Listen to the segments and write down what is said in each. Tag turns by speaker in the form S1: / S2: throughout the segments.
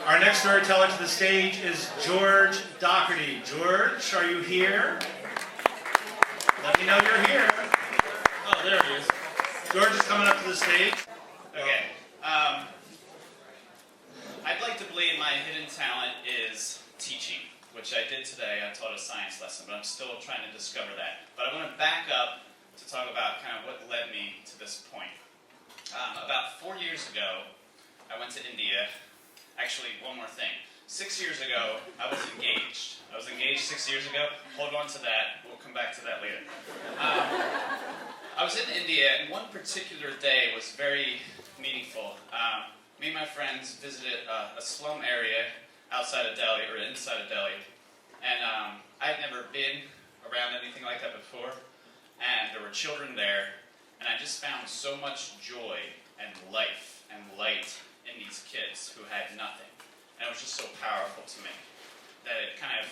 S1: Our next storyteller to the stage is George Doherty. George, are you here? Let me know you're here. Oh, there he is. George is coming up to the stage.
S2: Okay. I'd like to believe my hidden talent is teaching, which I did today. I taught a science lesson, but I'm still trying to discover that. But I want to back up to talk about kind of what led me to this point. About 4 years ago, I went to India. Actually, one more thing. 6 years ago, I was engaged. I was engaged 6 years ago. Hold on to that. We'll come back to that later. I was in India, and one particular day was very meaningful. Me and my friends visited a slum area outside of Delhi, or inside of Delhi. And I had never been around anything like that before. And there were children there. And I just found so much joy and life and light in these kids who had nothing. And it was just so powerful to me that it kind of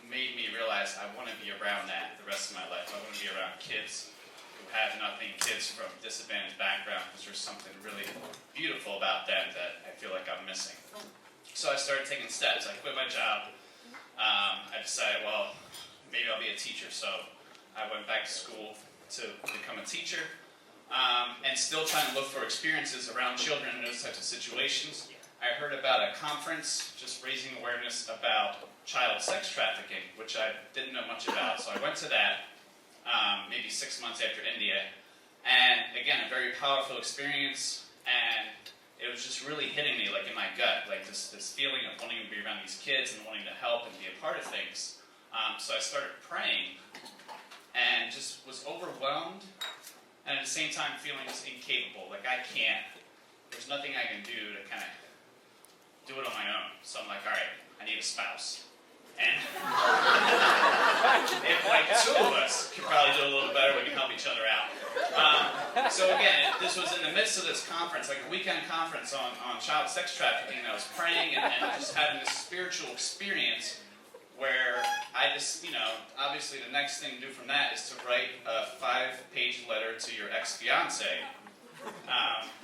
S2: made me realize I want to be around that the rest of my life. I want to be around kids who have nothing, kids from disadvantaged backgrounds, because there's something really beautiful about them that I feel like I'm missing. So I started taking steps. I quit my job. I decided, well, maybe I'll be a teacher. So I went back to school to become a teacher. And still trying to look for experiences around children in those types of situations. I heard about a conference just raising awareness about child sex trafficking, which I didn't know much about. So I went to that maybe 6 months after India. And again, a very powerful experience. And it was just really hitting me like in my gut, like this feeling of wanting to be around these kids and wanting to help and be a part of things. So I started praying and just was overwhelmed. And at the same time feeling just incapable, like I can't, there's nothing I can do to kind of do it on my own. So I'm like, all right, I need a spouse. And if like two of us could probably do a little better, we can help each other out. So again, this was in the midst of this conference, like a weekend conference on child sex trafficking, and I was praying and just having this spiritual experience where I just, obviously the next thing to do from that is to write a 5-page letter to your ex-fiance.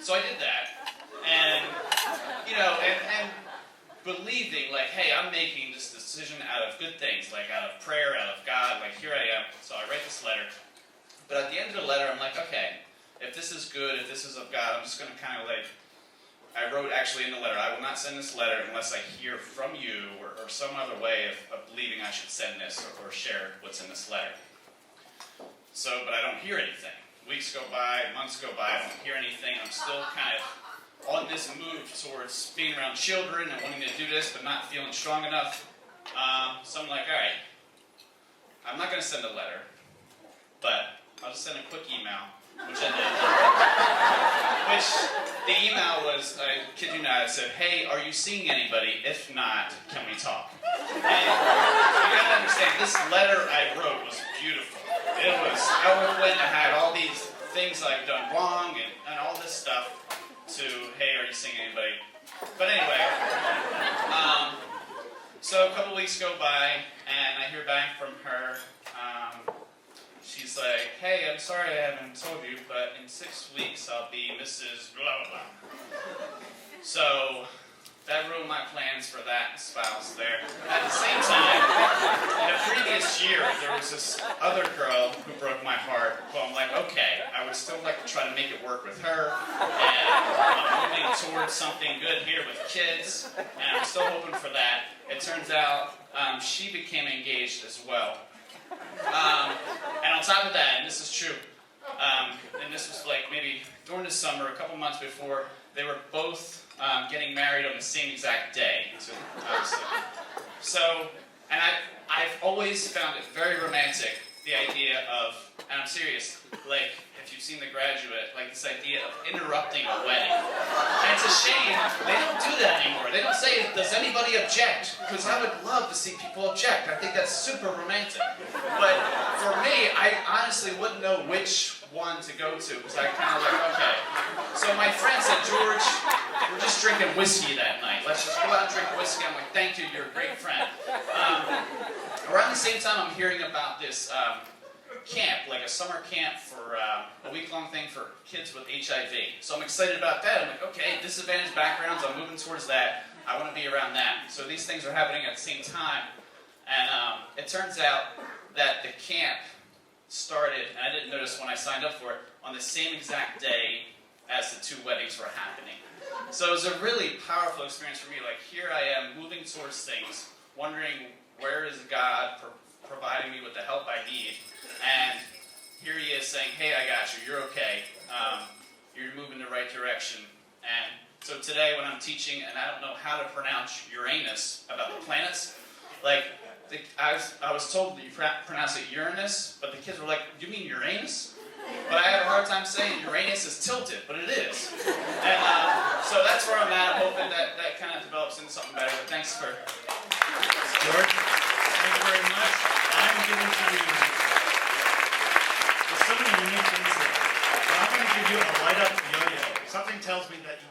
S2: So I did that. And, and believing, like, hey, I'm making this decision out of good things, like out of prayer, out of God, like here I am. So I write this letter. But at the end of the letter, I'm like, okay, if this is good, if this is of God, I'm just going to kind of like, I wrote actually in the letter, I will not send this letter unless I hear from you or some other way of believing I should send this or share what's in this letter. So, but I don't hear anything. Weeks go by, months go by, I don't hear anything. I'm still kind of on this move towards being around children and wanting to do this but not feeling strong enough. So I'm like, all right, I'm not going to send a letter, but I'll just send a quick email, which I did. Which, the email was, I kid you not, it said, hey, are you seeing anybody? If not, can we talk? And you gotta understand, this letter I wrote was beautiful. It was eloquent, I had all these things I've done wrong and all this stuff to, hey, are you seeing anybody? But anyway, so a couple weeks go by, and I hear back from her. She's like, hey, I'm sorry I haven't told you, but in 6 weeks I'll be Mrs. blah, blah, blah. So that ruined my plans for that spouse there. At the same time, in a previous year, there was this other girl who broke my heart. Well, I'm like, okay, I would still like to try to make it work with her. And I'm moving towards something good here with kids, and I'm still hoping for that. It turns out she became engaged as well. And on top of that, and this is true, and this was like maybe during the summer, a couple months before, they were both getting married on the same exact day. So, and I've always found it very romantic, the idea of, and I'm serious, like, if you've seen The Graduate, like this idea of interrupting a wedding. And it's a shame, they don't do that anymore. They don't say, does anybody object? Because I would love to see people object. I think that's super romantic. But for me, I honestly wouldn't know which one to go to, because I kind of like, okay. So my friend said, George, we're just drinking whiskey that night. Let's just go out and drink whiskey. I'm like, thank you, you're a great friend. Around the same time, I'm hearing about this camp, like a summer camp for a week-long thing for kids with HIV. So I'm excited about that. I'm like, okay, disadvantaged backgrounds, I'm moving towards that. I want to be around that. So these things are happening at the same time. And it turns out that the camp started, and I didn't notice when I signed up for it, on the same exact day as the 2 weddings were happening. So it was a really powerful experience for me. Like, here I am moving towards things, wondering where is God providing me with the help I need. And here he is saying, hey, I got you, you're okay. You're moving in the right direction. And so today when I'm teaching, and I don't know how to pronounce Uranus about the planets, like, I was told that you pronounce it Uranus, but the kids were like, do you mean Uranus? But I had a hard time saying Uranus is tilted, but it is. And so that's where I'm at. I'm hoping that kind of develops into something better. But thanks for...
S1: George, thank you very much. I'm giving to you, there's so many unique things here. But I'm going to give you a light-up yo-yo. Something tells me that you